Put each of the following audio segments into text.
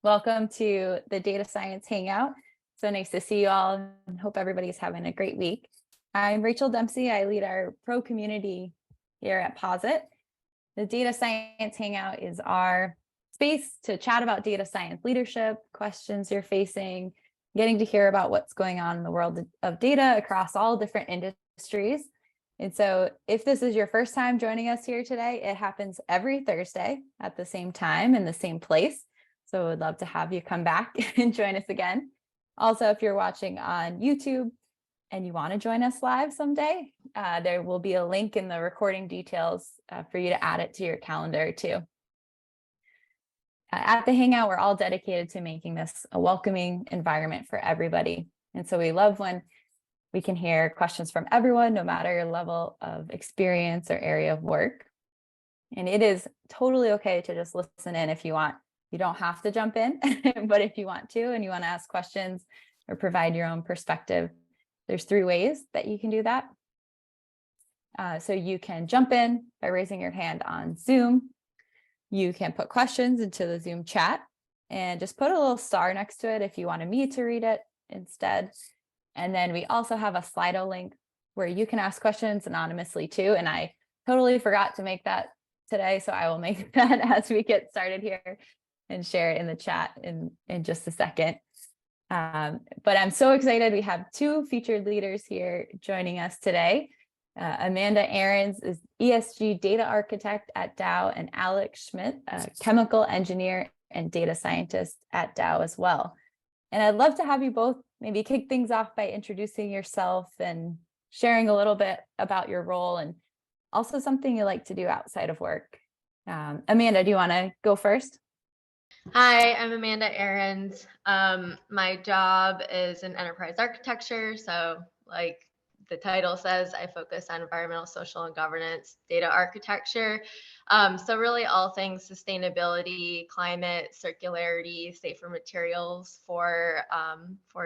Welcome to the Data Science Hangout. So nice to see you all and hope everybody's having a great week. I'm Rachel Dempsey. I lead our pro community here at Posit. The Data Science Hangout is our space to chat about data science leadership, questions you're facing, getting to hear about what's going on in the world of data across all different industries. And so if this is your first time joining us here today, it happens every Thursday at the same time in the same place. So we'd love to have you come back and join us again. Also, if you're watching on YouTube and you want to join us live someday, there will be a link in the recording details for you to add it to your calendar too. At the Hangout, we're all dedicated to making this a welcoming environment for everybody. And so we love when we can hear questions from everyone, no matter your level of experience or area of work. And it is totally okay to just listen in if you want. You don't have to jump in, but if you want to and you want to ask questions or provide your own perspective, there's 3 ways that you can do that. So you can jump in by raising your hand on Zoom. You can put questions into the Zoom chat and just put a little star next to it if you wanted me to read it instead. And then we also have a Slido link where you can ask questions anonymously too. And I totally forgot to make that today, so I will make that as we get started here and share it in the chat in just a second. But I'm so excited. We have 2 featured leaders here joining us today. Amanda Ahrens is ESG data architect at Dow, and Alex Schmidt, a chemical engineer and data scientist at Dow as well. And I'd love to have you both maybe kick things off by introducing yourself and sharing a little bit about your role and also something you like to do outside of work. Amanda, do you want to go first? Hi, I'm Amanda Ahrens. My job is in enterprise architecture. So like the title says, I focus on environmental, social, and governance data architecture. So really all things sustainability, climate, circularity, safer materials for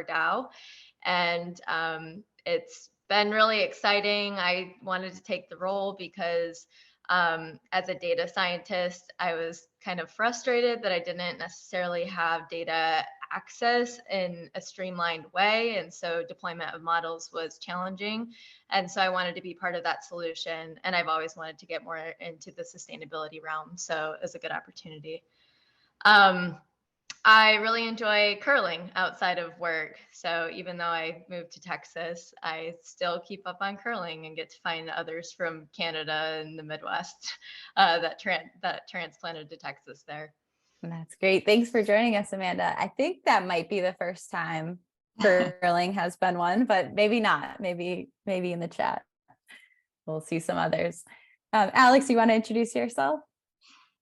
Dow. And it's been really exciting. I wanted to take the role because as a data scientist, I was kind of frustrated that I didn't necessarily have data access in a streamlined way. And so deployment of models was challenging. And so I wanted to be part of that solution. And I've always wanted to get more into the sustainability realm. So it was a good opportunity. I really enjoy curling outside of work. So even though I moved to Texas, I still keep up on curling and get to find others from Canada and the Midwest that transplanted to Texas there. That's great. Thanks for joining us, Amanda. I think that might be the first time curling has been one, but maybe not. Maybe in the chat. We'll see some others. Alex, you want to introduce yourself?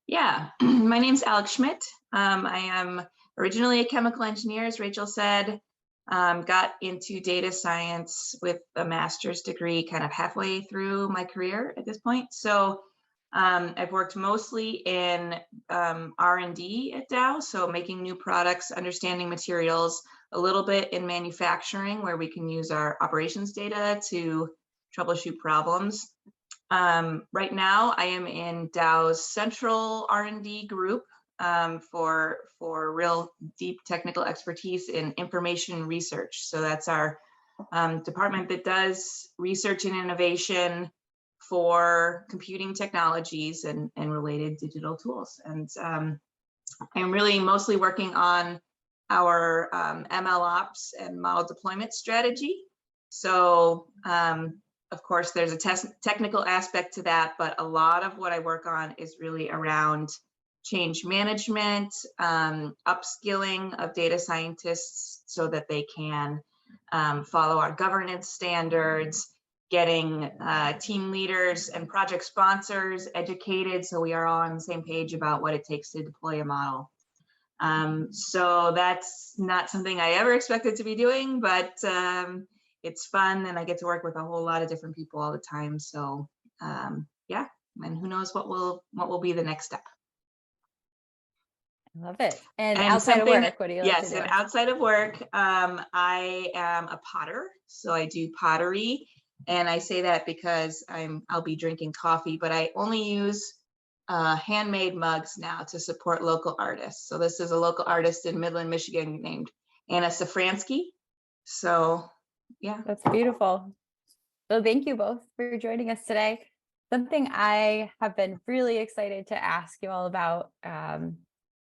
Yeah, my name's Alex Schmidt. I am originally a chemical engineer, as Rachel said. Got into data science with a master's degree kind of halfway through my career at this point. So I've worked mostly in R&D at Dow, so making new products, understanding materials, a little bit in manufacturing where we can use our operations data to troubleshoot problems. Right now, I am in Dow's central R&D group for real deep technical expertise in information research. So that's our department that does research and innovation for computing technologies and related digital tools. And I'm really mostly working on our ML ops and model deployment strategy. So of course, there's a technical aspect to that, but a lot of what I work on is really around change management, upskilling of data scientists so that they can follow our governance standards, getting team leaders and project sponsors educated so we are all on the same page about what it takes to deploy a model. So that's not something I ever expected to be doing, but it's fun and I get to work with a whole lot of different people all the time. So yeah, and who knows what will be the next step. I love it. And outside of work, what do you like to do? Yes, and outside of work, I am a potter. So I do pottery. And I say that because I'll be drinking coffee, but I only use handmade mugs now to support local artists. So this is a local artist in Midland, Michigan named Anna Safransky. So yeah. That's beautiful. So thank you both for joining us today. Something I have been really excited to ask you all about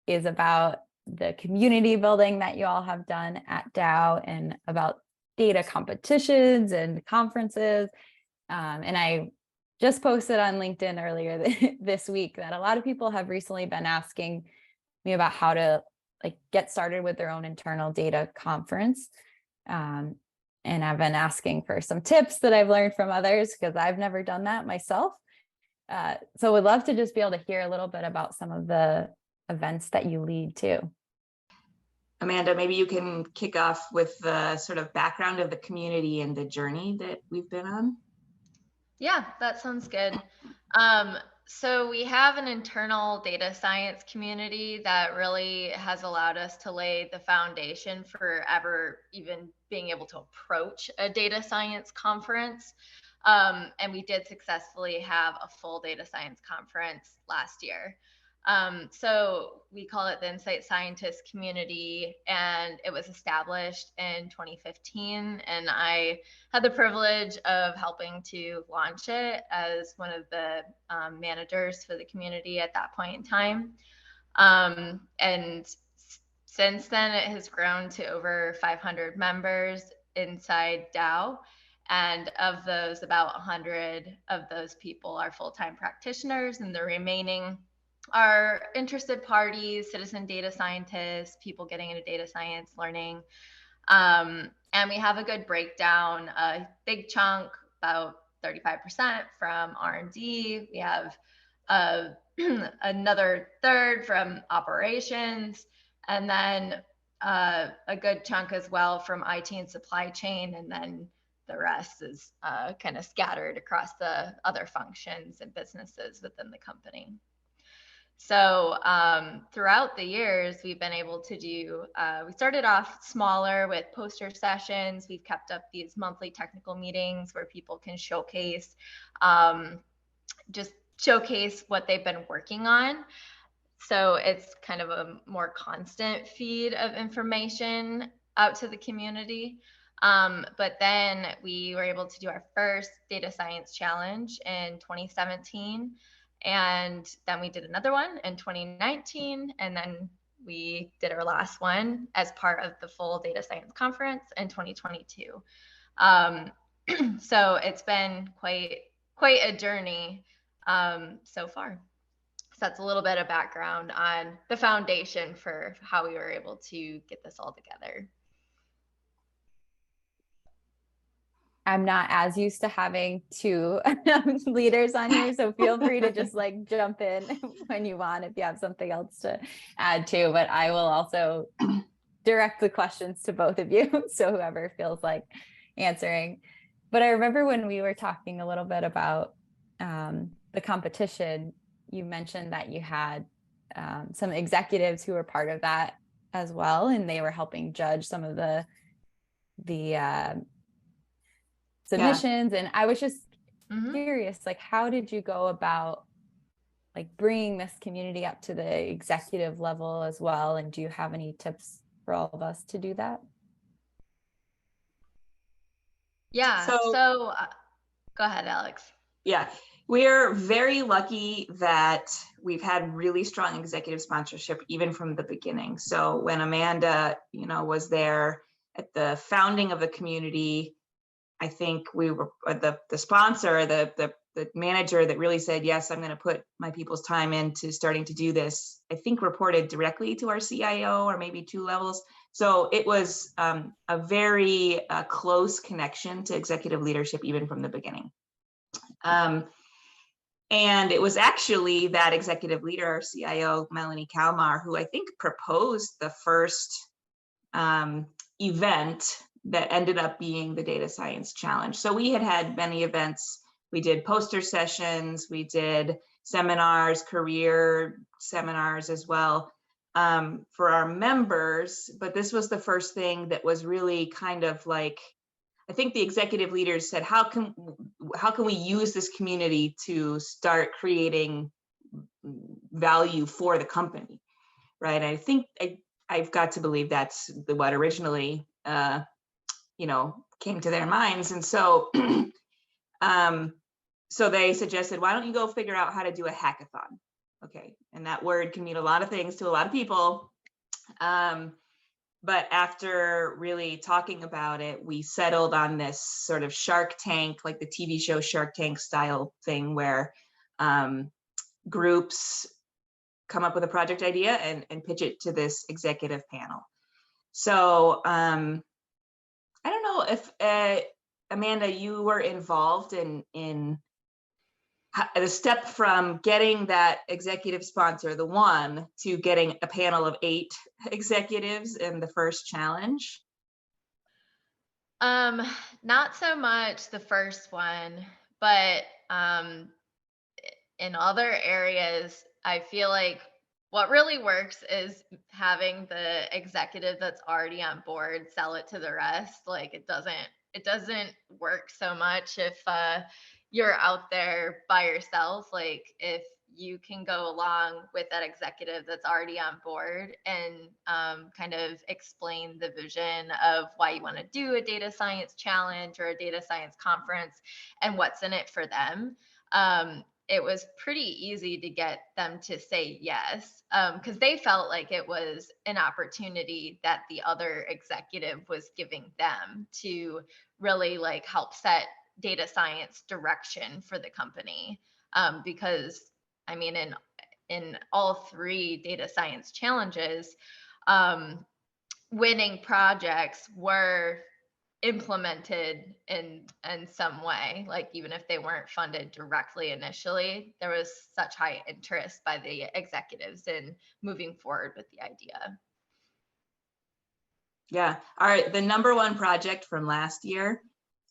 is about the community building that you all have done at Dow and about data competitions and conferences. And I just posted on LinkedIn earlier this week that a lot of people have recently been asking me about how to get started with their own internal data conference. And I've been asking for some tips that I've learned from others because I've never done that myself. So would love to just be able to hear a little bit about some of the events that you lead too. Amanda, maybe you can kick off with the sort of background of the community and the journey that we've been on. Yeah, that sounds good. So we have an internal data science community that really has allowed us to lay the foundation for ever even being able to approach a data science conference. And we did successfully have a full data science conference last year. So we call it the Insight Scientist Community, and it was established in 2015. And I had the privilege of helping to launch it as one of the managers for the community at that point in time. And since then, it has grown to over 500 members inside Dow. And of those, about 100 of those people are full-time practitioners, and the remaining are interested parties, citizen data scientists, people getting into data science learning. And we have a good breakdown, a big chunk, about 35% from R&D. We have another third from operations, and then a good chunk as well from IT and supply chain, and then the rest is kind of scattered across the other functions and businesses within the company. So throughout the years, we've been able to do, we started off smaller with poster sessions. We've kept up these monthly technical meetings where people can showcase, just showcase what they've been working on. So it's kind of a more constant feed of information out to the community. But then we were able to do our first data science challenge in 2017. And then we did another one in 2019. And then we did our last one as part of the full data science conference in 2022. So it's been quite a journey so far. So that's a little bit of background on the foundation for how we were able to get this all together. I'm not as used to having two leaders on here, so feel free to just jump in when you want if you have something else to add to, but I will also direct the questions to both of you, so whoever feels like answering. But I remember when we were talking a little bit about the competition, you mentioned that you had some executives who were part of that as well, and they were helping judge some of the submissions. And I was just curious, how did you go about bringing this community up to the executive level as well? And do you have any tips for all of us to do that? Yeah. So go ahead, Alex. Yeah, we're very lucky that we've had really strong executive sponsorship even from the beginning. So when Amanda, was there at the founding of the community, I think we were the sponsor, the manager that really said, yes, I'm going to put my people's time into starting to do this, I think reported directly to our CIO or maybe 2 levels. So it was a very close connection to executive leadership, even from the beginning. And it was actually that executive leader, our CIO, Melanie Kalmar, who I think proposed the first event that ended up being the Data Science Challenge. So we had many events. We did poster sessions, we did seminars, career seminars as well for our members. But this was the first thing that was really kind of I think the executive leaders said, how can we use this community to start creating value for the company, right? I think I've got to believe that's what originally, came to their minds. And so, so they suggested, why don't you go figure out how to do a hackathon? Okay, and that word can mean a lot of things to a lot of people. But after really talking about it, we settled on this sort of Shark Tank, like the TV show Shark Tank style thing, where groups come up with a project idea and pitch it to this executive panel. So I don't know if Amanda, you were involved in the step from getting that executive sponsor, the one, to getting a panel of 8 executives in the first challenge. Not so much the first one, but in other areas, I feel like what really works is having the executive that's already on board sell it to the rest. Like it doesn't work so much if you're out there by yourself. Like if you can go along with that executive that's already on board and kind of explain the vision of why you want to do a data science challenge or a data science conference and what's in it for them. It was pretty easy to get them to say yes, because they felt like it was an opportunity that the other executive was giving them to really like help set data science direction for the company. Because I mean, in all 3 data science challenges, winning projects were implemented in some way. Like even if they weren't funded directly initially, there was such high interest by the executives in moving forward with the idea. Yeah, all right, the number 1 project from last year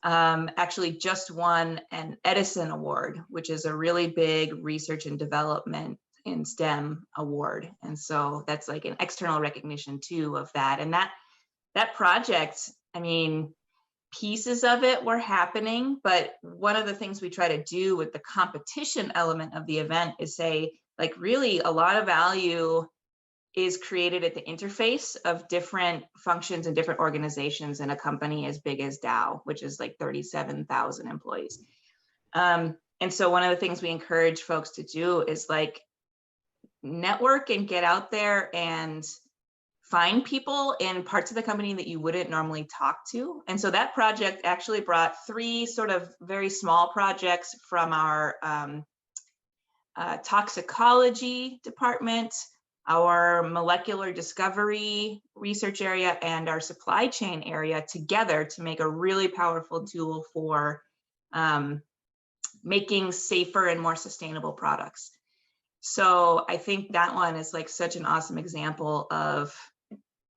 actually just won an Edison Award, which is a really big research and development in STEM award. And so that's like an external recognition too of that. And that project, I mean, pieces of it were happening, but one of the things we try to do with the competition element of the event is say, like, really a lot of value is created at the interface of different functions and different organizations in a company as big as Dow, which is like 37,000 employees. And so one of the things we encourage folks to do is like network and get out there and find people in parts of the company that you wouldn't normally talk to. And so that project actually brought 3 sort of very small projects from our toxicology department, our molecular discovery research area, and our supply chain area together to make a really powerful tool for making safer and more sustainable products. So I think that one is like such an awesome example of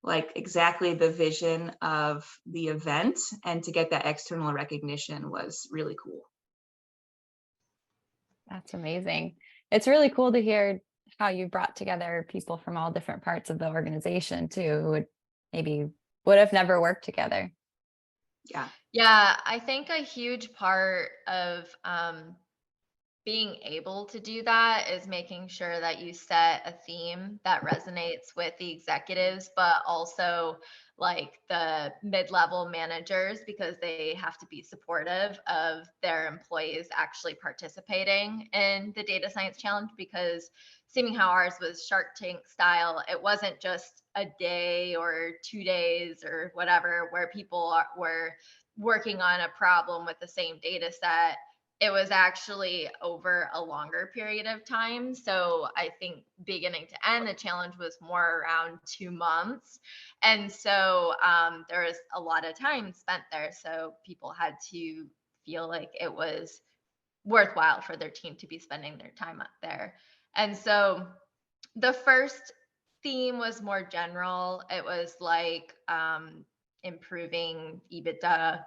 like exactly the vision of the event, and to get that external recognition was really cool. That's amazing. It's really cool to hear how you brought together people from all different parts of the organization too, who would have never worked together. Yeah, I think a huge part of being able to do that is making sure that you set a theme that resonates with the executives, but also like the mid-level managers, because they have to be supportive of their employees actually participating in the data science challenge. Because seeming how ours was Shark Tank style, it wasn't just a day or 2 days or whatever where people were working on a problem with the same data set. It was actually over a longer period of time. So I think beginning to end, the challenge was more around 2 months. And so there was a lot of time spent there. So people had to feel like it was worthwhile for their team to be spending their time up there. And so the first theme was more general. It was like improving EBITDA.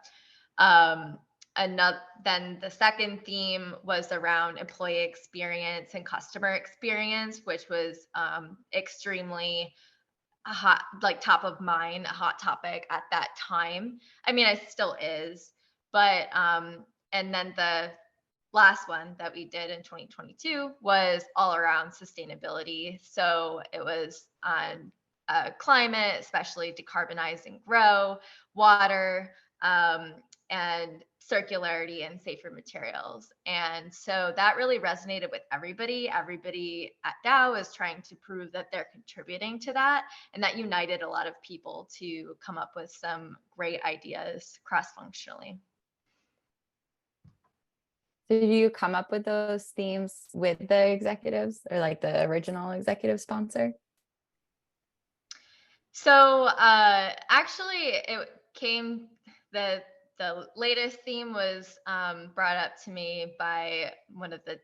Then the second theme was around employee experience and customer experience, which was extremely hot, like top of mind, a hot topic at that time. I mean, it still is, but and then the last one that we did in 2022 was all around sustainability. So it was on climate, especially decarbonize and grow, water, and circularity and safer materials. And so that really resonated with everybody. Everybody at Dow is trying to prove that they're contributing to that. And that united a lot of people to come up with some great ideas cross-functionally. So do you come up with those themes with the executives or like the original executive sponsor? So actually, it came the latest theme was brought up to me by one of the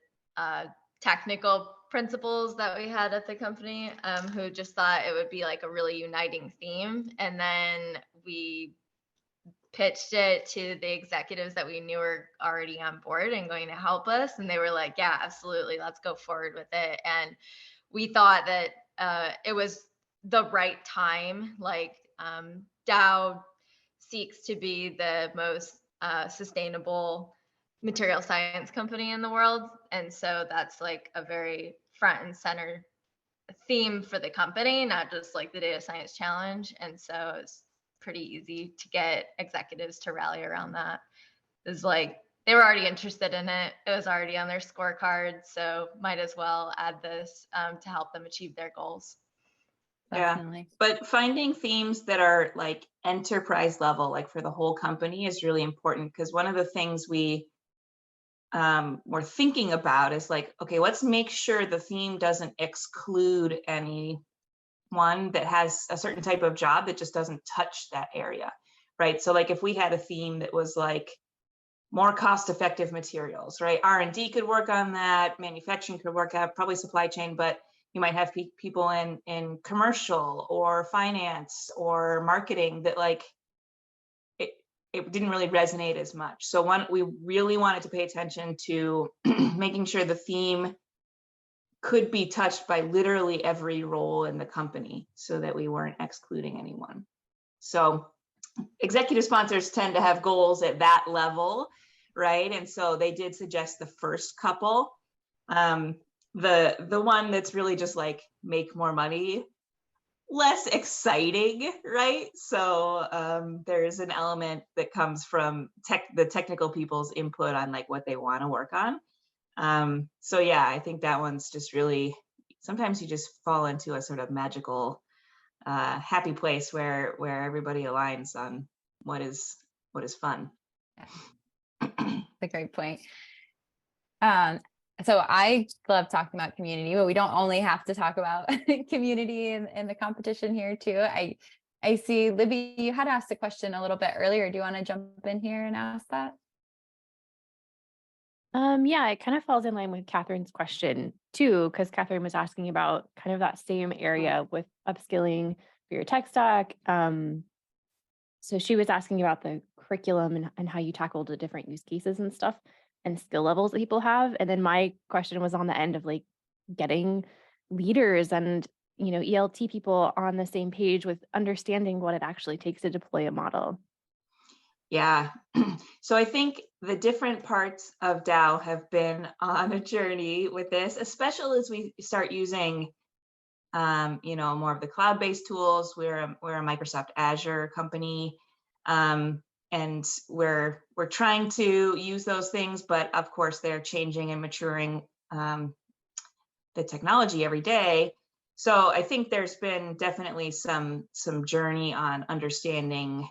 technical principals that we had at the company, who just thought it would be like a really uniting theme, and then we pitched it to the executives that we knew were already on board and going to help us, and they were like, "Yeah, absolutely, let's go forward with it." And we thought that it was the right time. Like Dow seeks to be the most sustainable material science company in the world, and so that's like a very front and center theme for the company, not just like the data science challenge. And so it's pretty easy to get executives to rally around that. It's like they were already interested in it. It was already on their scorecard, so might as well add this to help them achieve their goals. Definitely. Yeah, but finding themes that are like enterprise level, like for the whole company, is really important, because one of the things we're thinking about is like, okay, let's make sure the theme doesn't exclude anyone that has a certain type of job that just doesn't touch that area, right? So like if we had a theme that was like more cost-effective materials, right? R&D could work on that, manufacturing could work out, probably supply chain, but you might have people in commercial or finance or marketing that like it didn't really resonate as much. So we really wanted to pay attention to making sure the theme could be touched by literally every role in the company so that we weren't excluding anyone. So executive sponsors tend to have goals at that level, right? And so they did suggest the first couple. The one that's really just like make more money, less exciting, right? So there's an element that comes from the technical people's input on like what they want to work on. So yeah, I think that one's just really, sometimes you just fall into a sort of magical happy place where everybody aligns on what is fun. That's a great point. So I love talking about community, but we don't only have to talk about community in the competition here too. I see, Libby, you had asked a question a little bit earlier. Do you want to jump in here and ask that? Yeah, it kind of falls in line with Catherine's question too, because Catherine was asking about kind of that same area with upskilling for your tech stack. So she was asking about the curriculum and how you tackled the different use cases and stuff and skill levels that people have. And then my question was on the end of like getting leaders and ELT people on the same page with understanding what it actually takes to deploy a model. Yeah. So I think the different parts of Dow have been on a journey with this, especially as we start using, more of the cloud-based tools. We're a Microsoft Azure company, and we're trying to use those things, but of course they're changing and maturing the technology every day. So I think there's been definitely some journey on understanding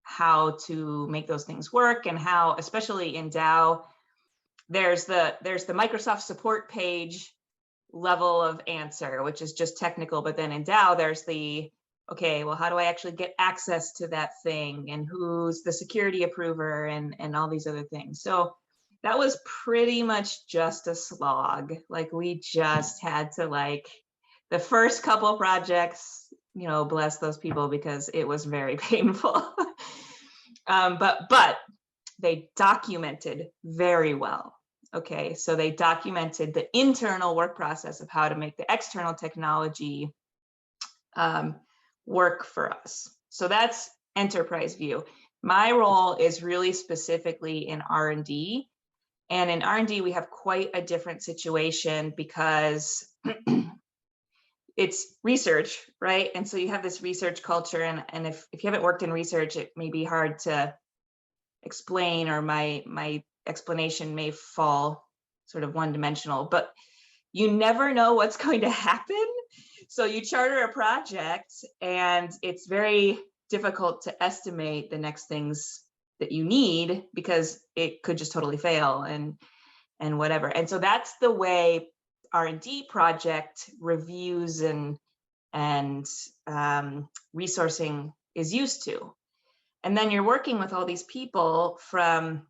how to make those things work, and how, especially in Dow, there's the Microsoft support page level of answer, which is just technical, but then in Dow there's okay, well, how do I actually get access to that thing, and who's the security approver, and all these other things. So that was pretty much just a slog. Like we just had to the first couple projects, bless those people, because it was very painful. But they documented very well. Okay, so they documented the internal work process of how to make the external technology work for us. So that's enterprise view. My role is really specifically in R&D, And in R&D, we have quite a different situation because it's research, right? And so you have this research culture, and if you haven't worked in research, it may be hard to explain, or my explanation may fall sort of one-dimensional, but you never know what's going to happen. So you charter a project, and it's very difficult to estimate the next things that you need, because it could just totally fail and whatever. And so that's the way R&D project reviews and resourcing is used to. And then you're working with all these people from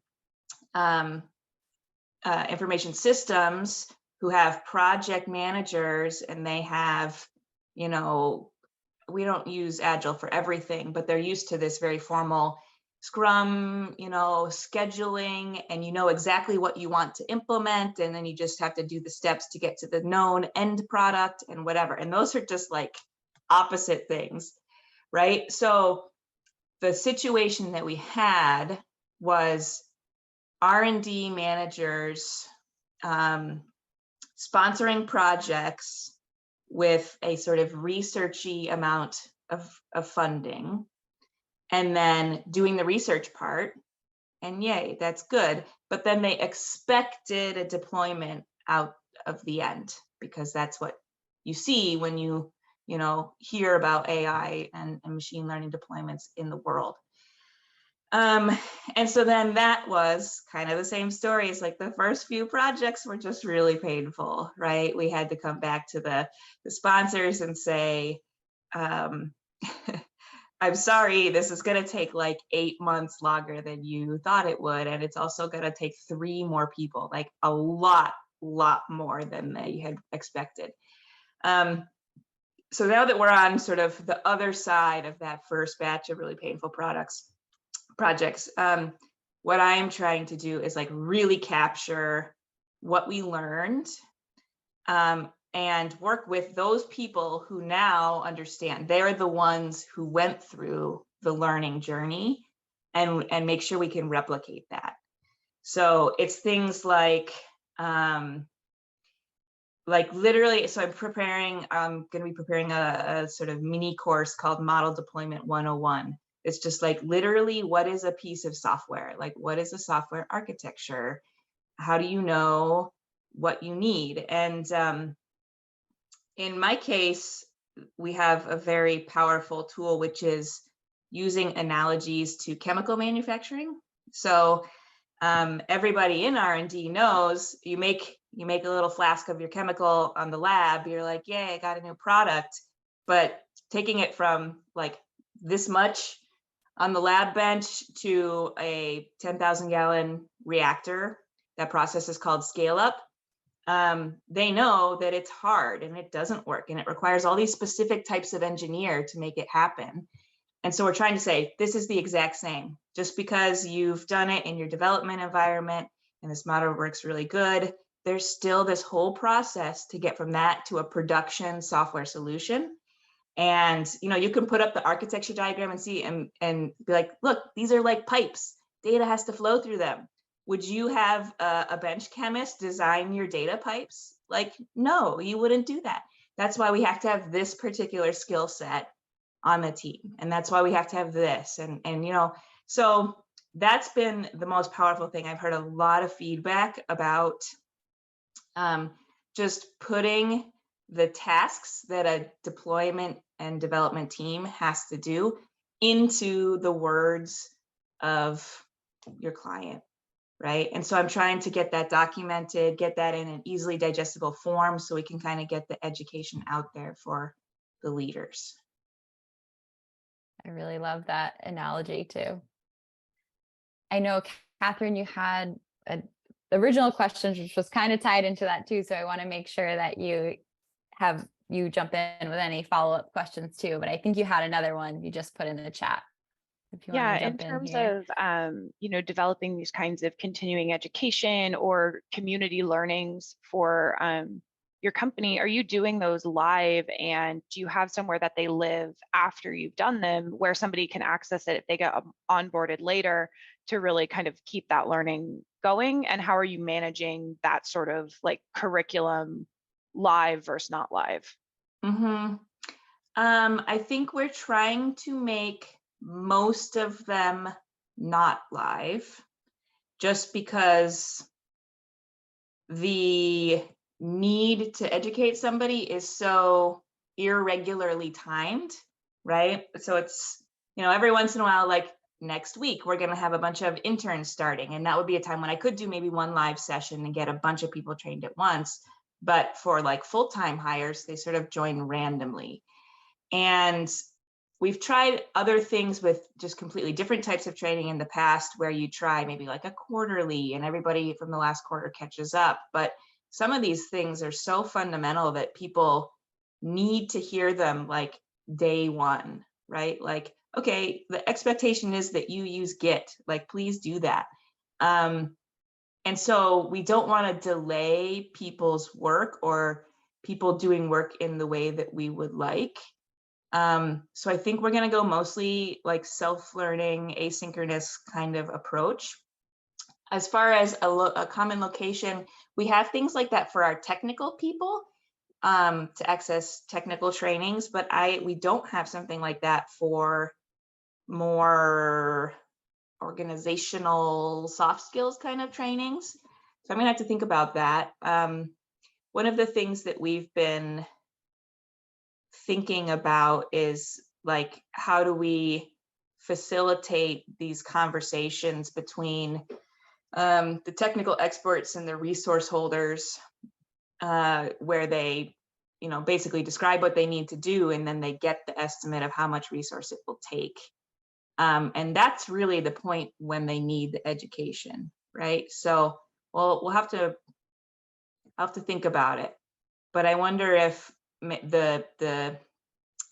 information systems who have project managers, and they have, you know, we don't use Agile for everything, but they're used to this very formal Scrum, you know, scheduling, and you know exactly what you want to implement, and then you just have to do the steps to get to the known end product and whatever. And those are just like opposite things, right? So the situation that we had was R&D managers sponsoring projects with a sort of researchy amount of funding, and then doing the research part, and yay, that's good. But then they expected a deployment out of the end, because that's what you see when you hear about AI and machine learning deployments in the world. And so then that was kind of the same story. It's like the first few projects were just really painful, right? We had to come back to the sponsors and say, I'm sorry, this is going to take like 8 months longer than you thought it would. And it's also going to take 3 more people, like a lot more than they had expected. So now that we're on sort of the other side of that first batch of really painful projects, what I'm trying to do is like really capture what we learned, and work with those people who now understand. They're the ones who went through the learning journey, and make sure we can replicate that. So it's things like literally, so I'm going to be preparing a sort of mini course called Model Deployment 101. It's just like literally, what is a piece of software? Like, what is a software architecture? How do you know what you need? And in my case, we have a very powerful tool, which is using analogies to chemical manufacturing. So everybody in R&D knows you make a little flask of your chemical on the lab, you're like, yay, I got a new product. But taking it from like this much on the lab bench to a 10,000 gallon reactor, that process is called scale up. They know that it's hard and it doesn't work, and it requires all these specific types of engineer to make it happen. And so we're trying to say, this is the exact same. Just because you've done it in your development environment and this model works really good, there's still this whole process to get from that to a production software solution. And you can put up the architecture diagram and see and be like, look, these are like pipes. Data has to flow through them. Would you have a bench chemist design your data pipes? Like, no, you wouldn't do that. That's why we have to have this particular skill set on the team. And that's why we have to have this. And so that's been the most powerful thing. I've heard a lot of feedback about just putting the tasks that a deployment and development team has to do into the words of your client, right? And so I'm trying to get that documented, get that in an easily digestible form so we can kind of get the education out there for the leaders. I really love that analogy too. I know, Catherine, you had an original question, which was kind of tied into that too. So I want to make sure that you jump in with any follow-up questions too. But I think you had another one you just put in the chat. If you want to jump in terms here. of developing these kinds of continuing education or community learnings for your company, are you doing those live, and do you have somewhere that they live after you've done them where somebody can access it if they get onboarded later to really kind of keep that learning going? And how are you managing that sort of like curriculum live versus not live? I think we're trying to make most of them not live, just because the need to educate somebody is so irregularly timed, right? So it's, every once in a while, like next week, we're going to have a bunch of interns starting. And that would be a time when I could do maybe one live session and get a bunch of people trained at once. But for like full-time hires, they sort of join randomly. And we've tried other things with just completely different types of training in the past, where you try maybe like a quarterly and everybody from the last quarter catches up. But some of these things are so fundamental that people need to hear them like day one, right? Like, okay, the expectation is that you use Git, like, please do that. And so we don't want to delay people's work or people doing work in the way that we would like. So I think we're going to go mostly like self-learning, asynchronous kind of approach. As far as a common location, we have things like that for our technical people to access technical trainings, but we don't have something like that for more organizational soft skills kind of trainings. So I'm gonna have to think about that. One of the things that we've been thinking about is like, how do we facilitate these conversations between the technical experts and the resource holders, where they, basically describe what they need to do, and then they get the estimate of how much resource it will take. And that's really the point when they need the education, right? So, we'll have to think about it. But I wonder if the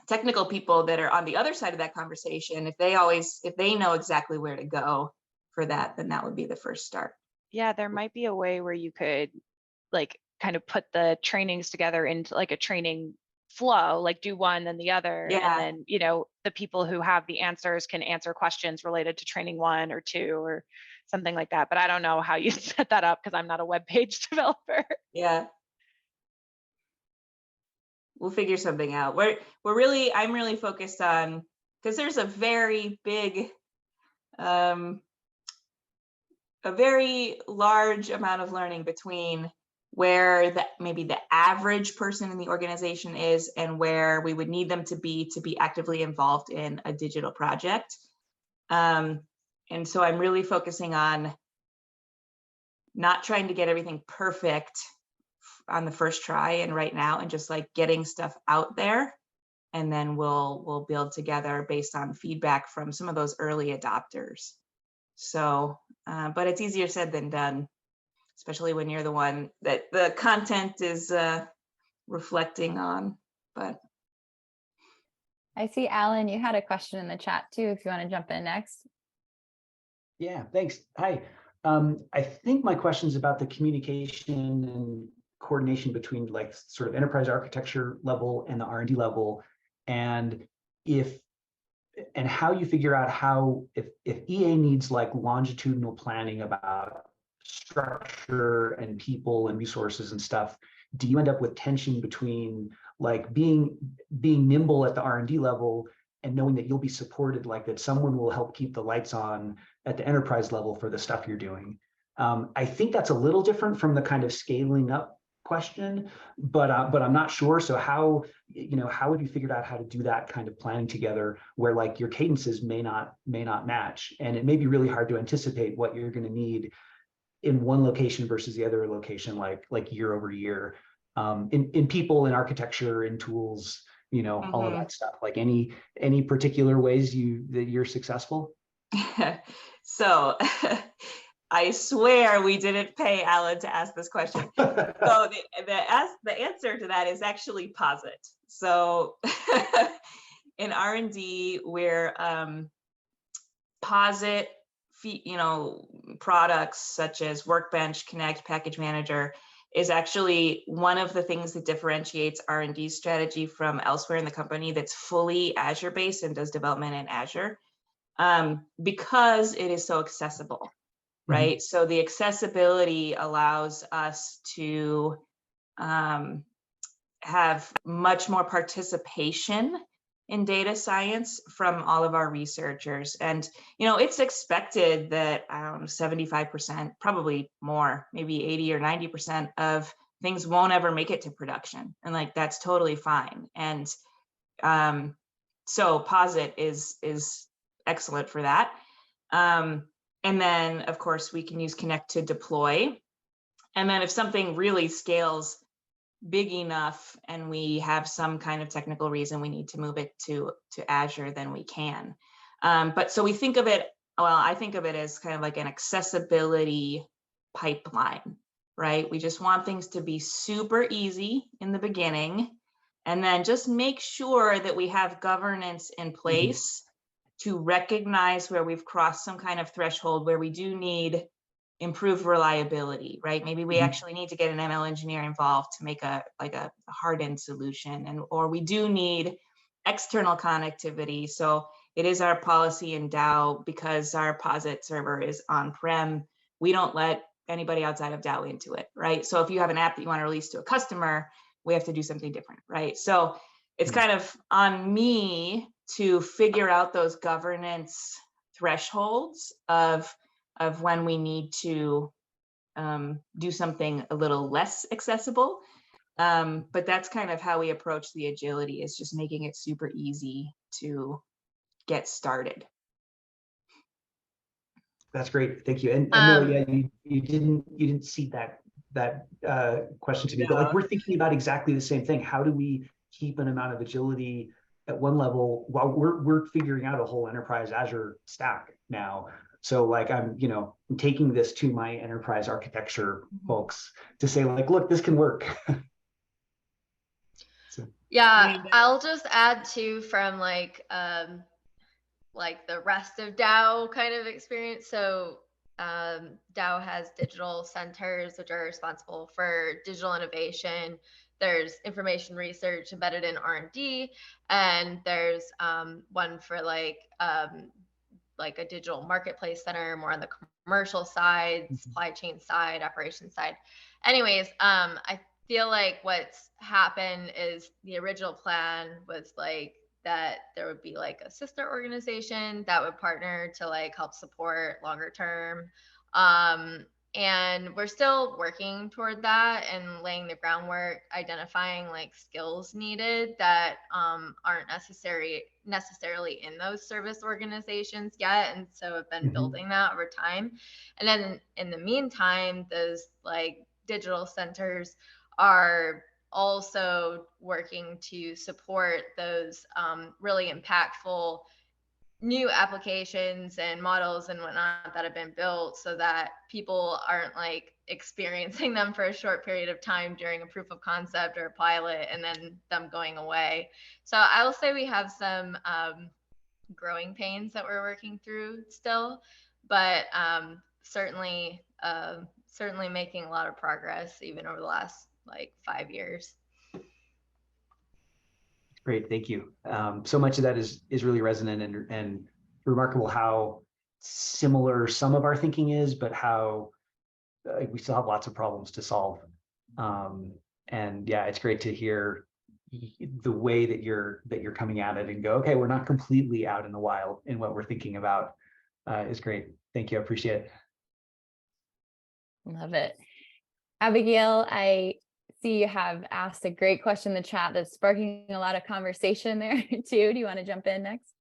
technical people that are on the other side of that conversation, if they know exactly where to go for that, then that would be the first start. Yeah, there might be a way where you could like kind of put the trainings together into like a training flow, like do one then the other. Yeah. And then, the people who have the answers can answer questions related to training 1 or 2 or something like that. But I don't know how you set that up because I'm not a web page developer. Yeah. We'll figure something out. I'm really focused on, because there's a very big, a very large amount of learning between where maybe the average person in the organization is and where we would need them to be actively involved in a digital project. And so I'm really focusing on not trying to get everything perfect on the first try and right now, and just like getting stuff out there, and then we'll build together based on feedback from some of those early adopters. So, but it's easier said than done, especially when you're the one that the content is reflecting on. But I see, Alan, you had a question in the chat too, if you want to jump in next. Yeah, thanks. Hi. I think my question is about the communication and coordination between like sort of enterprise architecture level and the R&D level, and how you figure out how, if EA needs like longitudinal planning about structure and people and resources and stuff, do you end up with tension between like being nimble at the R&D level and knowing that you'll be supported, like that someone will help keep the lights on at the enterprise level for the stuff you're doing? I think that's a little different from the kind of scaling up question, but I'm not sure. So how have you figured out how to do that kind of planning together, where like your cadences may not match, and it may be really hard to anticipate what you're going to need in one location versus the other location, like year over year, in people, in architecture, in tools, all of that stuff. Like any particular ways that you're successful? So I swear we didn't pay Alan to ask this question. So the answer to that is actually POSIT. So in R&D, we're POSIT, products such as Workbench, Connect, Package Manager is actually one of the things that differentiates R&D strategy from elsewhere in the company that's fully Azure based and does development in Azure. because it is so accessible, right? So the accessibility allows us to have much more participation in data science from all of our researchers. And, it's expected that 75%, probably more, maybe 80 or 90% of things won't ever make it to production. And like, that's totally fine. And so POSIT is excellent for that. And then of course we can use Connect to deploy. And then if something really scales big enough and we have some kind of technical reason we need to move it to Azure, then we can. But so we think of it, I think of it as kind of like an accessibility pipeline, right? We just want things to be super easy in the beginning, and then just make sure that we have governance in place to recognize where we've crossed some kind of threshold where we do need improved reliability, right? Maybe we actually need to get an ML engineer involved to make a hardened solution, or we do need external connectivity. So it is our policy in Dow, because our POSIT server is on-prem, we don't let anybody outside of Dow into it, right? So if you have an app that you want to release to a customer, we have to do something different, right? So it's kind of on me to figure out those governance thresholds of when we need to do something a little less accessible. But that's kind of how we approach the agility, is just making it super easy to get started. That's great. Thank you. And no, yeah, you didn't see that question to me, but like, we're thinking about exactly the same thing. How do we keep an amount of agility at one level while we're figuring out a whole enterprise Azure stack now? So like, I'm taking this to my enterprise architecture folks to say like, look, this can work. Yeah, I'll just add too from like the rest of Dow kind of experience. So Dow has digital centers, which are responsible for digital innovation. There's information research embedded in R&D, and there's one for like a digital marketplace center, more on the commercial side, supply chain side, operations side. Anyways, I feel like what's happened is the original plan was like that there would be like a sister organization that would partner to like help support longer term. And we're still working toward that and laying the groundwork, identifying like skills needed that aren't necessarily in those service organizations yet. And so I've been building that over time. And then in the meantime, those like digital centers are also working to support those really impactful new applications and models and whatnot that have been built, so that people aren't like experiencing them for a short period of time during a proof of concept or a pilot and then them going away. So I will say we have some growing pains that we're working through still, but certainly making a lot of progress even over the last like 5 years. Great, thank you. So much of that is really resonant and remarkable how similar some of our thinking is, but how we still have lots of problems to solve. And yeah, it's great to hear the way that you're coming at it and go, okay, we're not completely out in the wild in what we're thinking about. Is great. Thank you. I appreciate it. Love it. Abigail, I see you have asked a great question in the chat that's sparking a lot of conversation there too. Do you want to jump in next?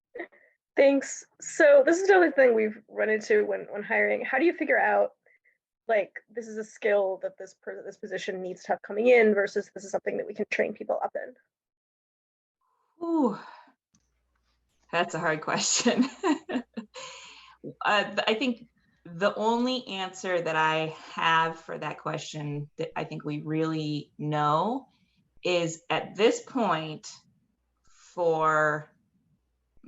Thanks. So this is another thing we've run into when hiring. How do you figure out, like, this is a skill that this position needs to have coming in versus this is something that we can train people up in? Ooh, that's a hard question. I think the only answer that I have for that question that I think we really know is, at this point, for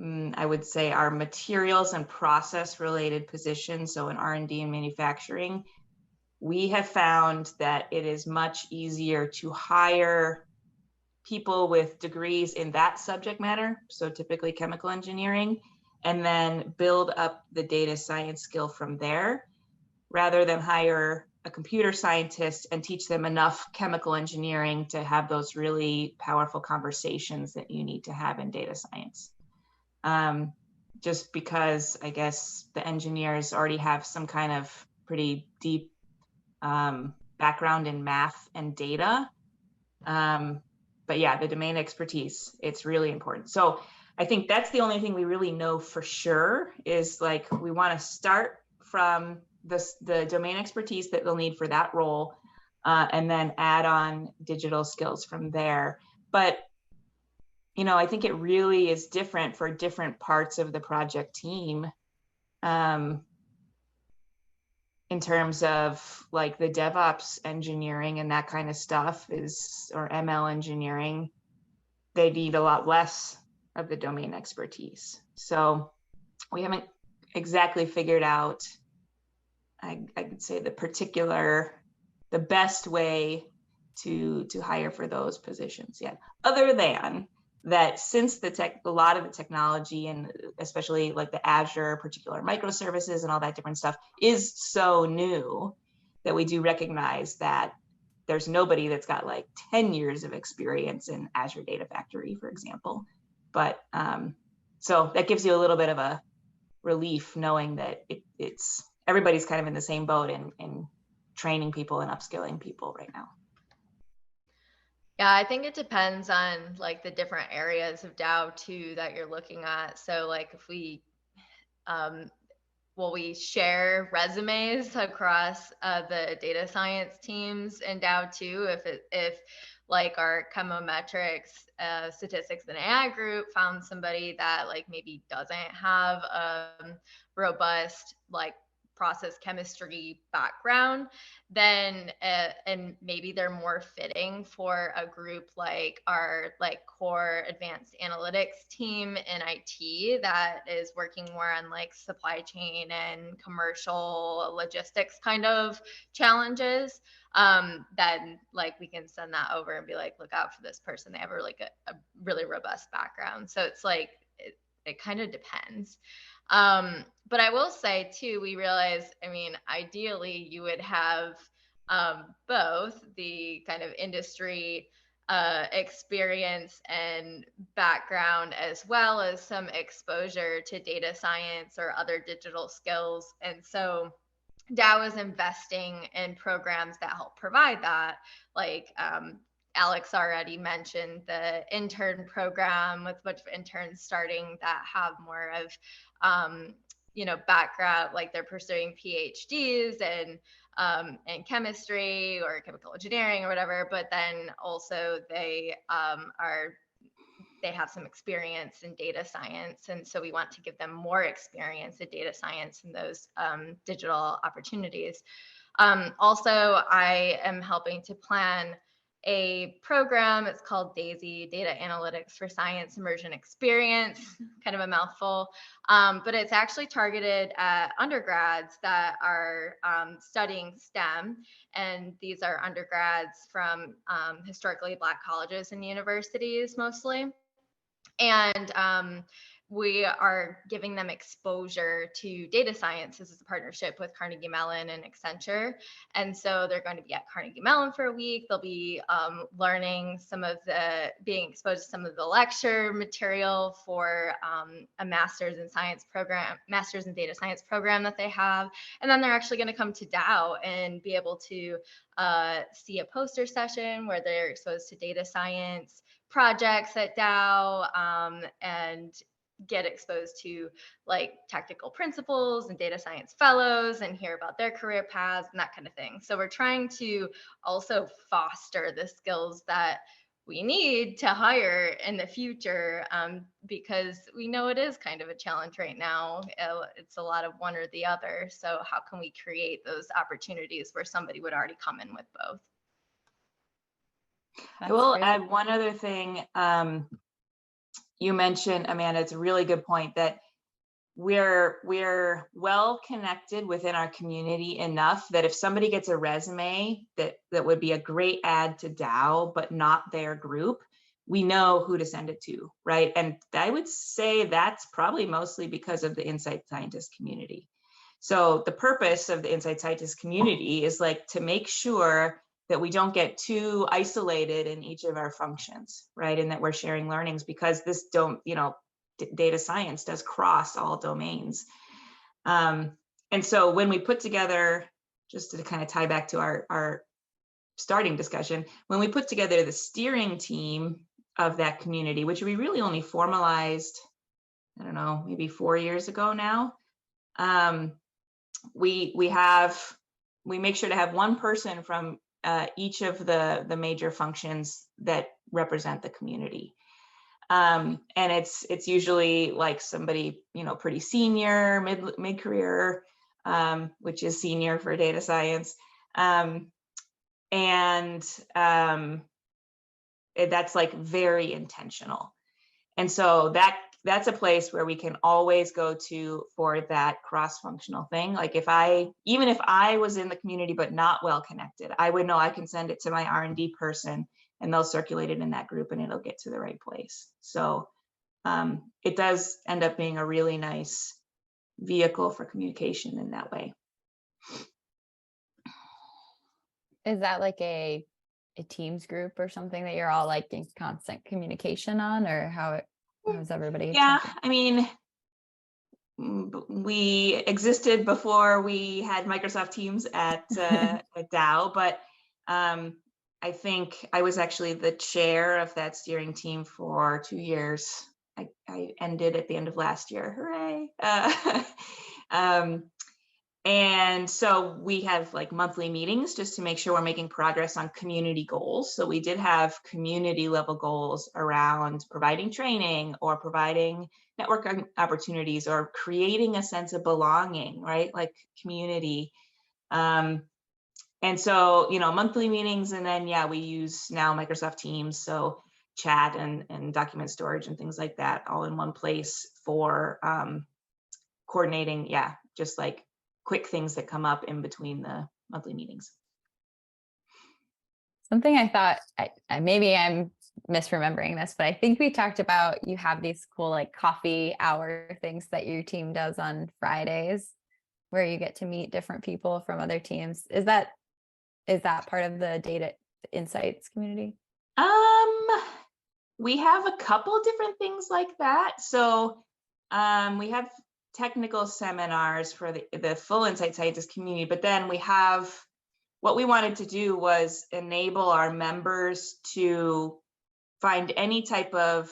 I would say our materials and process related positions, so in R&D and manufacturing, we have found that it is much easier to hire people with degrees in that subject matter, so typically chemical engineering, and then build up the data science skill from there, rather than hire a computer scientist and teach them enough chemical engineering to have those really powerful conversations that you need to have in data science. Just because I guess the engineers already have some kind of pretty deep background in math and data. But yeah, the domain expertise, it's really important. So I think that's the only thing we really know for sure is like, we want to start from the domain expertise that they'll need for that role, and then add on digital skills from there. But you know, I think it really is different for different parts of the project team. In terms of like the DevOps engineering and that kind of stuff or ML engineering, they need a lot less of the domain expertise. So we haven't exactly figured out, I could say the best way to hire for those positions yet, other than that since a lot of the technology and especially like the Azure particular microservices and all that different stuff is so new that we do recognize that there's nobody that's got like 10 years of experience in Azure Data Factory, for example. But so that gives you a little bit of a relief knowing that it's everybody's kind of in the same boat in training people and upskilling people right now. Yeah, I think it depends on like the different areas of DAO too that you're looking at. So like if we we share resumes across the data science teams in DAO too. If like our chemometrics, statistics and AI group found somebody that like maybe doesn't have robust like process chemistry background, then and maybe they're more fitting for a group like our like core advanced analytics team in IT that is working more on like supply chain and commercial logistics kind of challenges, then like we can send that over and be like, look out for this person, they have a really robust background. So it's like it kind of depends. But I will say too, we realize, I mean, ideally you would have both the kind of industry experience and background, as well as some exposure to data science or other digital skills. And so DAO is investing in programs that help provide that, like Alex already mentioned the intern program with a bunch of interns starting that have more of, background, like they're pursuing PhDs in chemistry or chemical engineering or whatever, but then also they have some experience in data science. And so we want to give them more experience in data science and those digital opportunities. Also, I am helping to plan a program. It's called DAISY, Data Analytics for Science Immersion Experience, kind of a mouthful, but it's actually targeted at undergrads that are studying STEM. And these are undergrads from historically Black colleges and universities mostly. And we are giving them exposure to data science. This is a partnership with Carnegie Mellon and Accenture. And so they're going to be at Carnegie Mellon for a week. They'll be learning being exposed to some of the lecture material for a master's in data science program that they have. And then they're actually going to come to DAO and be able to see a poster session where they're exposed to data science projects at DAO, and get exposed to like technical principles and data science fellows and hear about their career paths and that kind of thing. So we're trying to also foster the skills that we need to hire in the future, because we know it is kind of a challenge right now. It's a lot of one or the other. So how can we create those opportunities where somebody would already come in with both? I will add one other thing. You mentioned, Amanda, it's a really good point that we're well connected within our community enough that if somebody gets a resume that would be a great add to DAO, but not their group, we know who to send it to, right? And I would say that's probably mostly because of the Insight Scientist community. So the purpose of the Insight Scientist community is like to make sure that we don't get too isolated in each of our functions, right? And that we're sharing learnings, because this data science does cross all domains. And so when we put together, just to kind of tie back to our starting discussion, when we put together the steering team of that community, which we really only formalized, I don't know, maybe 4 years ago now, we make sure to have one person from each of the major functions that represent the community. And it's usually like somebody, pretty senior, mid-career, which is senior for data science. That's like very intentional. And so that's a place where we can always go to for that cross-functional thing. Like even if I was in the community but not well connected, I would know I can send it to my R&D person and they'll circulate it in that group and it'll get to the right place. So it does end up being a really nice vehicle for communication in that way. Is that like a Teams group or something that you're all like in constant communication on, or how's everybody? Yeah, I mean, we existed before we had Microsoft Teams at Dow, but I think I was actually the chair of that steering team for 2 years. I ended at the end of last year. Hooray! And so we have like monthly meetings just to make sure we're making progress on community goals. So we did have community level goals around providing training or providing network opportunities or creating a sense of belonging, right? Like community. And so, monthly meetings, and then, we use now Microsoft Teams. So chat and document storage and things like that all in one place for coordinating, just like quick things that come up in between the monthly meetings. Something I thought, maybe I'm misremembering this, but I think we talked about you have these cool like coffee hour things that your team does on Fridays where you get to meet different people from other teams. Is that part of the data insights community? We have a couple different things like that. So we have technical seminars for the full Insight Scientist community, but then what we wanted to do was enable our members to find any type of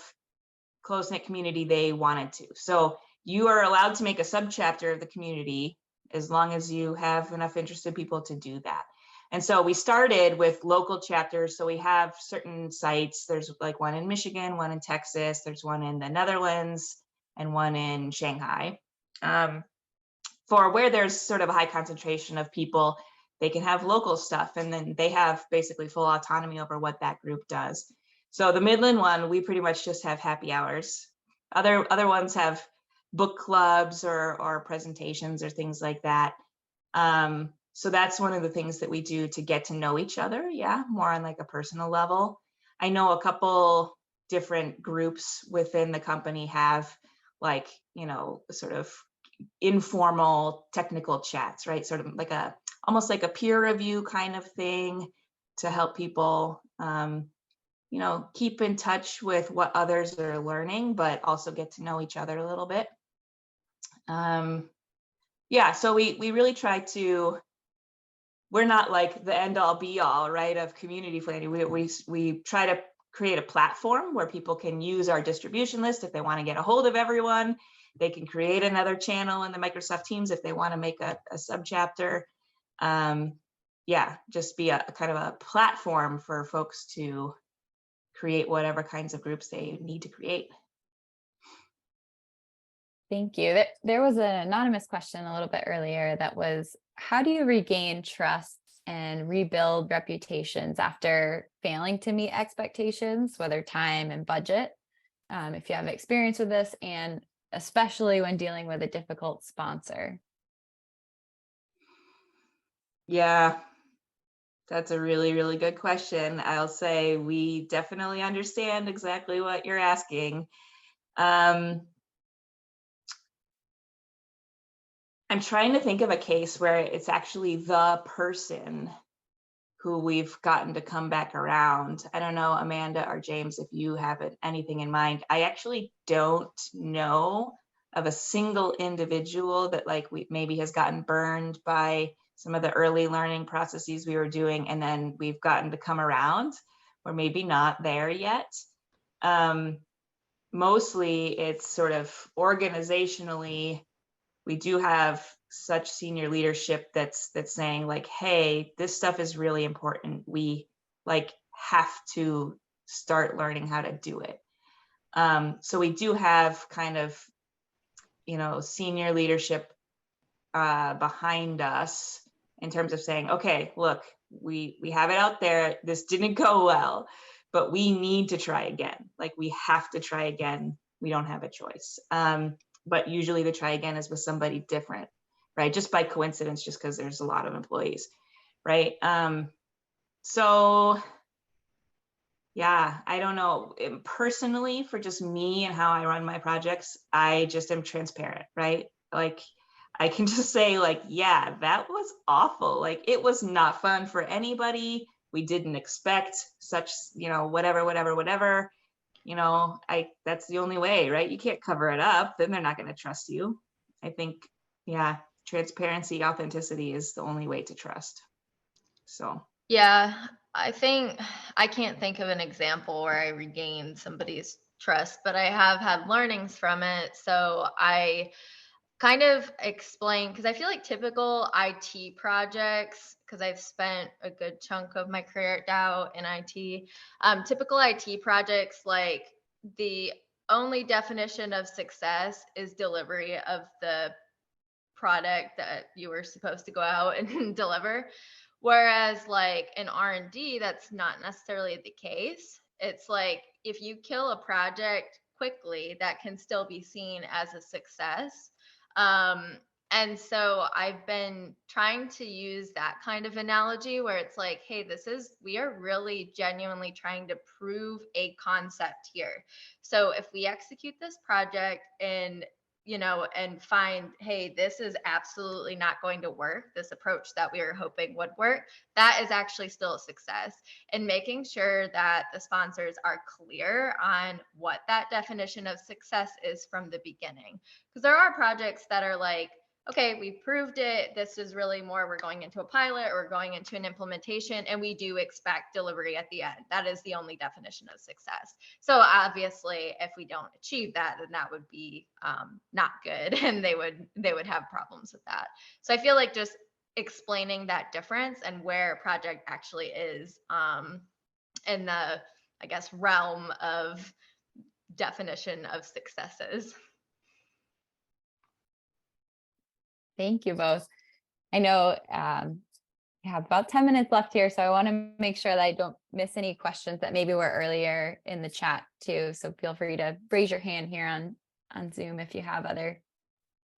close-knit community they wanted to. So you are allowed to make a subchapter of the community as long as you have enough interested people to do that. And so we started with local chapters. So we have certain sites. There's like one in Michigan, one in Texas, there's one in the Netherlands, and one in Shanghai. For where there's sort of a high concentration of people, they can have local stuff, and then they have basically full autonomy over what that group does. So the Midland one, we pretty much just have happy hours. Other ones have book clubs or presentations or things like that. So that's one of the things that we do to get to know each other. Yeah, more on like a personal level. I know a couple different groups within the company have like, sort of informal technical chats, right? Sort of like almost like a peer review kind of thing to help people, keep in touch with what others are learning, but also get to know each other a little bit. So we really try to, we're not like the end all be all, right, of community planning. We try to create a platform where people can use our distribution list if they want to get a hold of everyone. They can create another channel in the Microsoft Teams if they want to make a subchapter. Just be a kind of a platform for folks to create whatever kinds of groups they need to create. Thank you. There was an anonymous question a little bit earlier that was, how do you regain trust and rebuild reputations after failing to meet expectations, whether time and budget? If you have experience with this, and especially when dealing with a difficult sponsor. Yeah, That's a really, really good question. I'll say we definitely understand exactly what you're asking. I'm trying to think of a case where it's actually the person who we've gotten to come back around. I don't know, Amanda or James, if you have anything in mind. I actually don't know of a single individual that like maybe has gotten burned by some of the early learning processes we were doing, and then we've gotten to come around, or maybe not there yet. Mostly it's sort of organizationally, we do have such senior leadership that's saying like, hey, this stuff is really important. We like have to start learning how to do it. So we do have kind of, you know, senior leadership behind us in terms of saying, okay, look, we have it out there. This didn't go well, but we need to try again. Like we have to try again. We don't have a choice. But usually the try again is with somebody different, right? Just by coincidence, just because there's a lot of employees, right? So yeah, I don't know. Personally, for just me and how I run my projects, I just am transparent, right? Like I can just say like, yeah, that was awful. Like it was not fun for anybody. We didn't expect such, you know, whatever. You know, that's the only way, right? You can't cover it up, then they're not going to trust you. I think, yeah, transparency, authenticity is the only way to trust. So Yeah, I think I can't think of an example where I regained somebody's trust, but I have had learnings from it. So I kind of explain, because I feel like typical IT projects, because I've spent a good chunk of my career at Dow in IT, typical IT projects, like the only definition of success is delivery of the product that you were supposed to go out and deliver. Whereas like in R&D, that's not necessarily the case. It's like if you kill a project quickly, that can still be seen as a success. And so I've been trying to use that kind of analogy where it's like, hey, we are really genuinely trying to prove a concept here. So if we execute this project and find, hey, this is absolutely not going to work, this approach that we were hoping would work, that is actually still a success. And making sure that the sponsors are clear on what that definition of success is from the beginning. Because there are projects that are like, okay, we proved it. This is really more, we're going into a pilot or going into an implementation, and we do expect delivery at the end. That is the only definition of success. So obviously, if we don't achieve that, then that would be not good, and they would have problems with that. So I feel like just explaining that difference and where a project actually is in the, I guess, realm of definition of successes. Thank you both. I know we have about 10 minutes left here, so I want to make sure that I don't miss any questions that maybe were earlier in the chat too. So feel free to raise your hand here on Zoom if you have other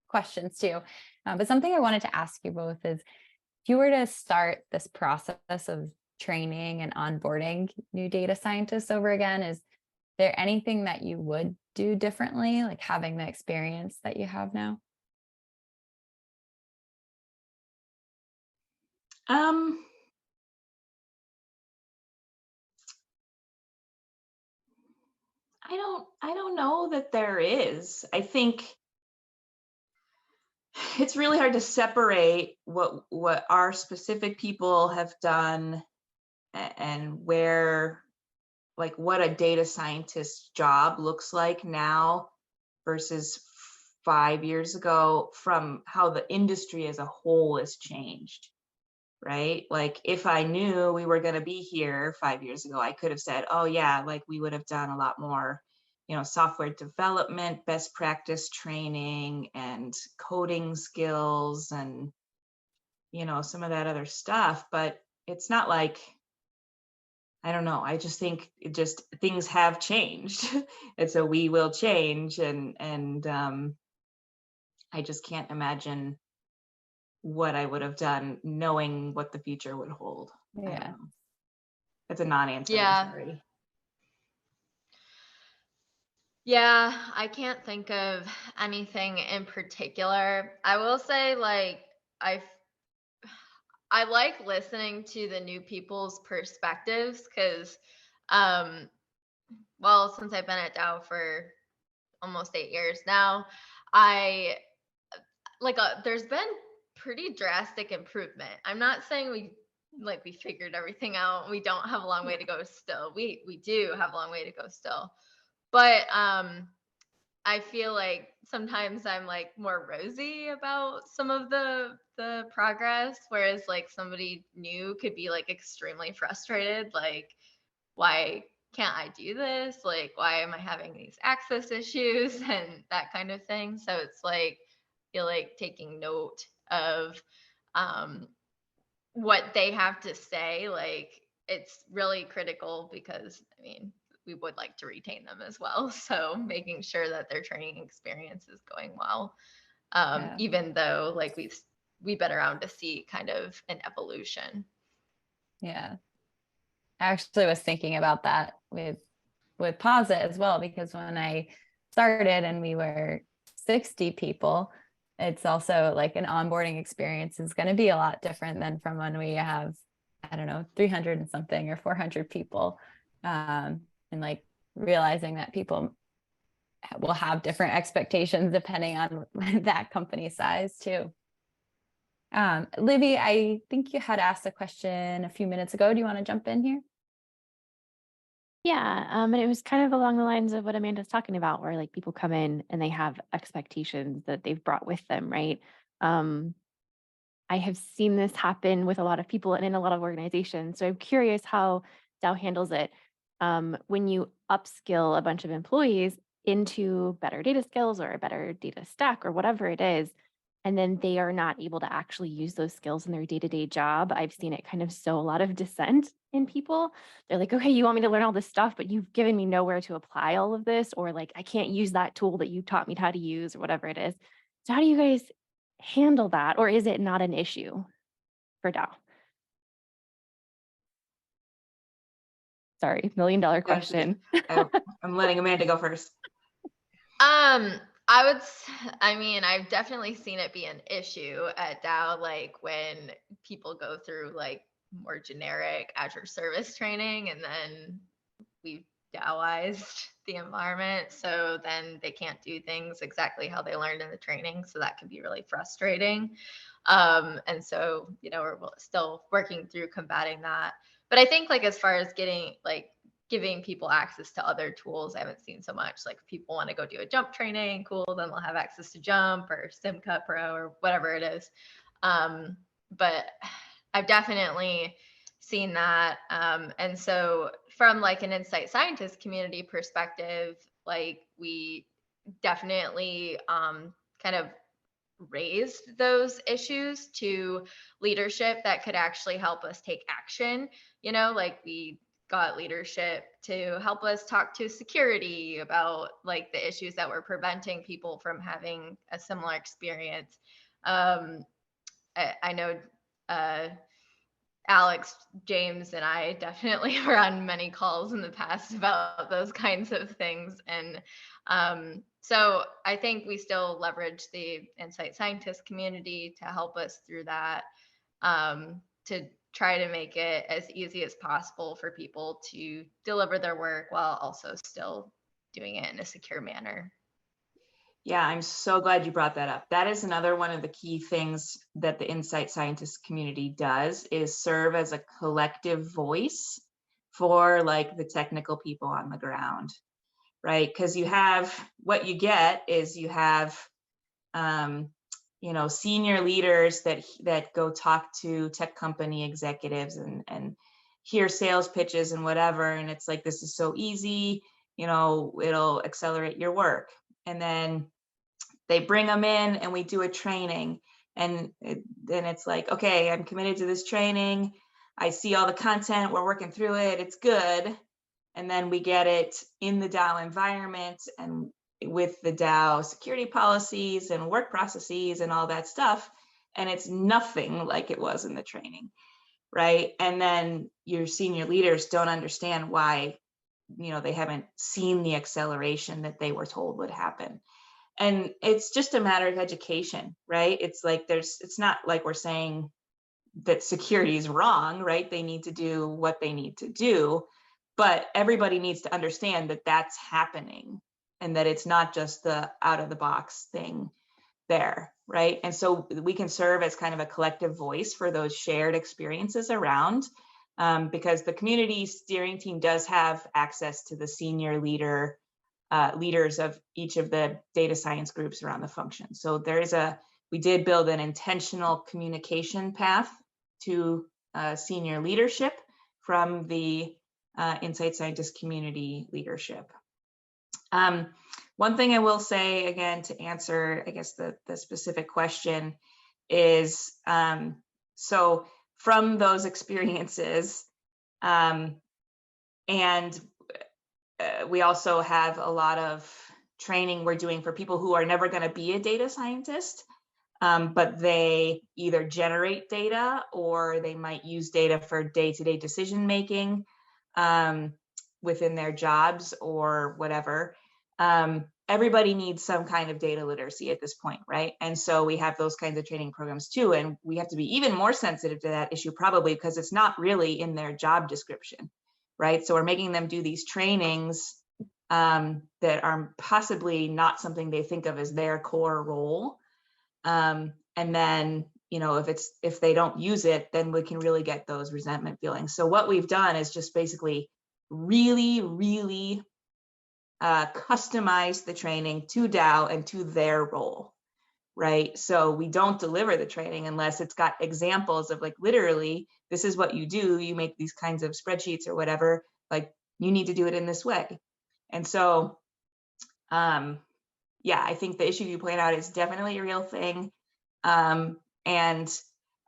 questions too. But something I wanted to ask you both is, if you were to start this process of training and onboarding new data scientists over again, is there anything that you would do differently, like having the experience that you have now? I don't know that there is. I think it's really hard to separate what our specific people have done and where, like, what a data scientist's job looks like now versus 5 years ago, from how the industry as a whole has changed, right? Like if I knew we were going to be here 5 years ago, I could have said, oh yeah, like we would have done a lot more, you know, software development, best practice training and coding skills and, you know, some of that other stuff. But it's not like, I don't know. I just think things have changed. And so we will change. And I just can't imagine what I would have done knowing what the future would hold. I don't Yeah. know. It's a non-answer. Yeah. I'm sorry. Yeah, I can't think of anything in particular. I will say, like, I like listening to the new people's perspectives because, well, since I've been at Dow for almost 8 years now, I there's been pretty drastic improvement. I'm not saying we figured everything out. We don't have a long way to go still. We do have a long way to go still. But I feel like sometimes I'm like more rosy about some of the progress, whereas like somebody new could be like extremely frustrated, like, why can't I do this? Like, why am I having these access issues and that kind of thing? So it's like, I feel like taking note of what they have to say, like, it's really critical because, I mean, we would like to retain them as well. So making sure that their training experience is going well, Yeah. even though like we've been around to see kind of an evolution. Yeah. I actually was thinking about that with Posit as well, because when I started and we were 60 people, it's also like an onboarding experience is going to be a lot different than from when we have, I don't know, 300 and something or 400 people. And like realizing that people will have different expectations depending on that company size too. Livy, I think you had asked a question a few minutes ago. Do you want to jump in here? Yeah, and it was kind of along the lines of what Amanda's talking about, where like people come in and they have expectations that they've brought with them, right? I have seen this happen with a lot of people and in a lot of organizations. So I'm curious how Dow handles it when you upskill a bunch of employees into better data skills or a better data stack or whatever it is, and then they are not able to actually use those skills in their day-to-day job. I've seen it kind of sow a lot of dissent in people. They're like, okay, you want me to learn all this stuff, but you've given me nowhere to apply all of this, or like, I can't use that tool that you taught me how to use or whatever it is. So how do you guys handle that, or is it not an issue for Dow? Sorry, $1 million question. I'm letting Amanda go first. I mean, I've definitely seen it be an issue at Dow, like when people go through like more generic Azure service training and then we've Dowized the environment. So then they can't do things exactly how they learned in the training. So that can be really frustrating. And so, you know, we're still working through combating that. But I think like as far as giving people access to other tools, I haven't seen so much. Like if people want to go do a jump training, cool, then they'll have access to Jump or SimCut Pro or whatever it is. But I've definitely seen that. And so from like an insight scientist community perspective, like we definitely kind of raised those issues to leadership that could actually help us take action. You know, like we got leadership to help us talk to security about like the issues that were preventing people from having a similar experience. I know Alex, James, and I definitely were on many calls in the past about those kinds of things. And so I think we still leverage the insight scientist community to help us through that, to try to make it as easy as possible for people to deliver their work while also still doing it in a secure manner. Yeah, I'm so glad you brought that up. That is another one of the key things that the insight scientist community does, is serve as a collective voice for like the technical people on the ground, right? Because you have, what you get is you have, you know, senior leaders that go talk to tech company executives and hear sales pitches and whatever. And it's like, this is so easy, you know, it'll accelerate your work. And then they bring them in and we do a training, and then it's like, okay, I'm committed to this training. I see all the content, we're working through it, it's good. And then we get it in the Dow environment and with the Dow security policies and work processes and all that stuff. and it's nothing like it was in the training, right? And then your senior leaders don't understand why, they haven't seen the acceleration that they were told would happen. And it's just a matter of education, right? It's like it's not like we're saying that security is wrong, right? They need to do what they need to do, but everybody needs to understand that that's happening and that it's not just the out of the box thing there, right? And so we can serve as kind of a collective voice for those shared experiences around, because the community steering team does have access to the senior leaders of each of the data science groups around the function. So we did build an intentional communication path to senior leadership from the Insight Scientist community leadership. One thing I will say, again, to answer, I guess, the specific question is, so from those experiences, and we also have a lot of training we're doing for people who are never going to be a data scientist, but they either generate data or they might use data for day-to-day decision making within their jobs or whatever. Everybody needs some kind of data literacy at this point, right? And so we have those kinds of training programs too, and we have to be even more sensitive to that issue probably because it's not really in their job description, right? So we're making them do these trainings that are possibly not something they think of as their core role. And then, if they don't use it, then we can really get those resentment feelings. So what we've done is just basically really, really customize the training to Dow and to their role, right? So we don't deliver the training unless it's got examples of like, literally, this is what you do. You make these kinds of spreadsheets or whatever, like you need to do it in this way. And so, yeah, I think the issue you point out is definitely a real thing. And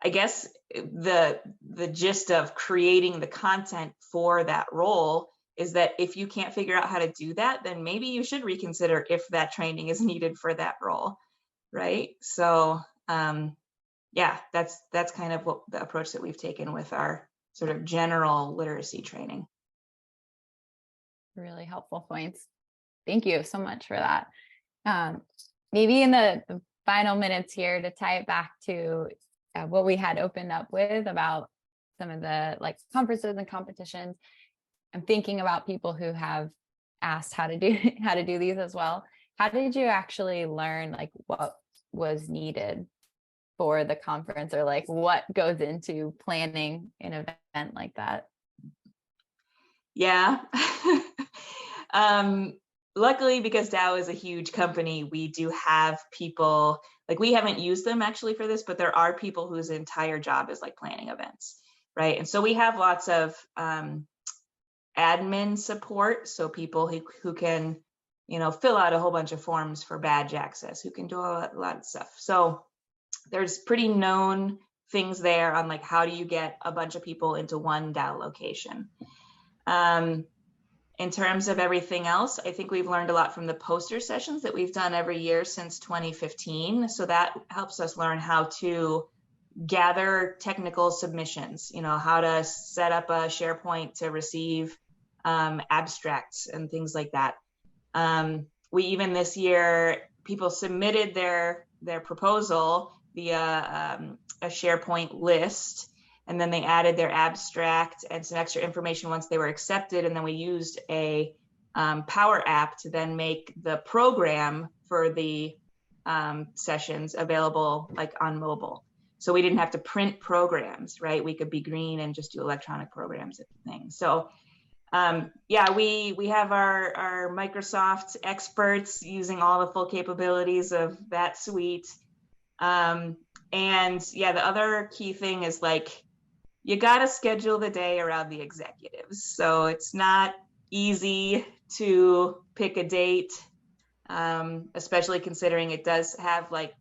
I guess the gist of creating the content for that role is that if you can't figure out how to do that, then maybe you should reconsider if that training is needed for that role, right? So yeah, that's kind of what the approach that we've taken with our sort of general literacy training. Really helpful points. Thank you so much for that. Maybe in the final minutes here to tie it back to what we had opened up with about some of the like conferences and competitions. I'm thinking about people who have asked how to do these as well. How did you actually learn like what was needed for the conference, or like what goes into planning an event like that? Yeah. Luckily, because Dow is a huge company, we do have people, like we haven't used them actually for this, but there are people whose entire job is like planning events, right? And so we have lots of admin support. So people who can, fill out a whole bunch of forms for badge access, who can do a lot of stuff. So there's pretty known things there on like, how do you get a bunch of people into one Dow location? In terms of everything else, I think we've learned a lot from the poster sessions that we've done every year since 2015. So that helps us learn how to gather technical submissions, how to set up a SharePoint to receive abstracts and things like that. We even this year, people submitted their proposal via a SharePoint list, and then they added their abstract and some extra information once they were accepted. And then we used a Power App to then make the program for the sessions available like on mobile. So we didn't have to print programs, right? We could be green and just do electronic programs and things. So yeah, we have our Microsoft experts using all the full capabilities of that suite. And yeah, the other key thing is like, you got to schedule the day around the executives. So it's not easy to pick a date, especially considering it does have like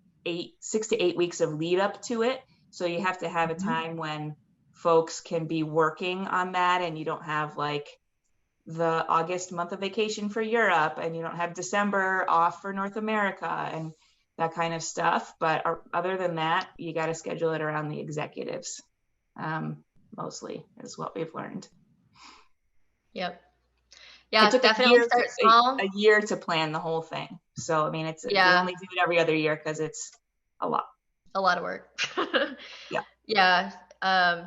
6 to 8 weeks of lead up to it. So you have to have a time when folks can be working on that, and you don't have like the August month of vacation for Europe, and you don't have December off for North America. And that kind of stuff. But other than that, you got to schedule it around the executives. Mostly is what we've learned. Yep. Yeah, It took definitely a start small. a year to plan the whole thing. So I mean, we Yeah. only do it every other year because it's a lot. A lot of work. Yeah. Yeah.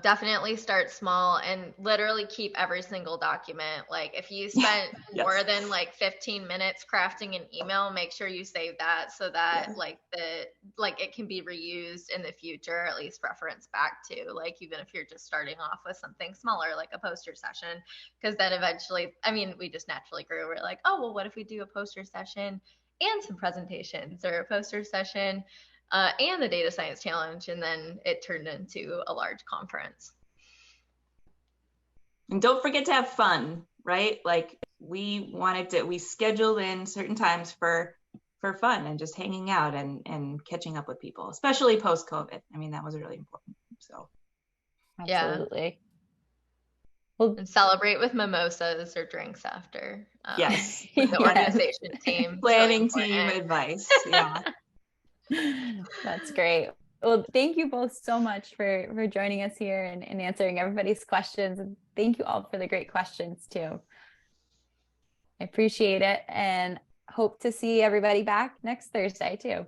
Definitely start small and literally keep every single document. Like if you spent Yes. more than like 15 minutes crafting an email, make sure you save that so that it can be reused in the future, at least reference back to, like, even if you're just starting off with something smaller, like a poster session, because then eventually, I mean, we just naturally grew. We're like, oh, well, what if we do a poster session and some presentations, or a poster session and the data science challenge, and then it turned into a large conference. And don't forget to have fun, right? Like we scheduled in certain times for fun and just hanging out and catching up with people, especially post-COVID. I mean, that was really important. So Absolutely. And celebrate with mimosas or drinks after. Yes. The organization team. Planning team advice. Yeah. That's great. Well, thank you both so much for joining us here and answering everybody's questions. And thank you all for the great questions too. I appreciate it and hope to see everybody back next Thursday too.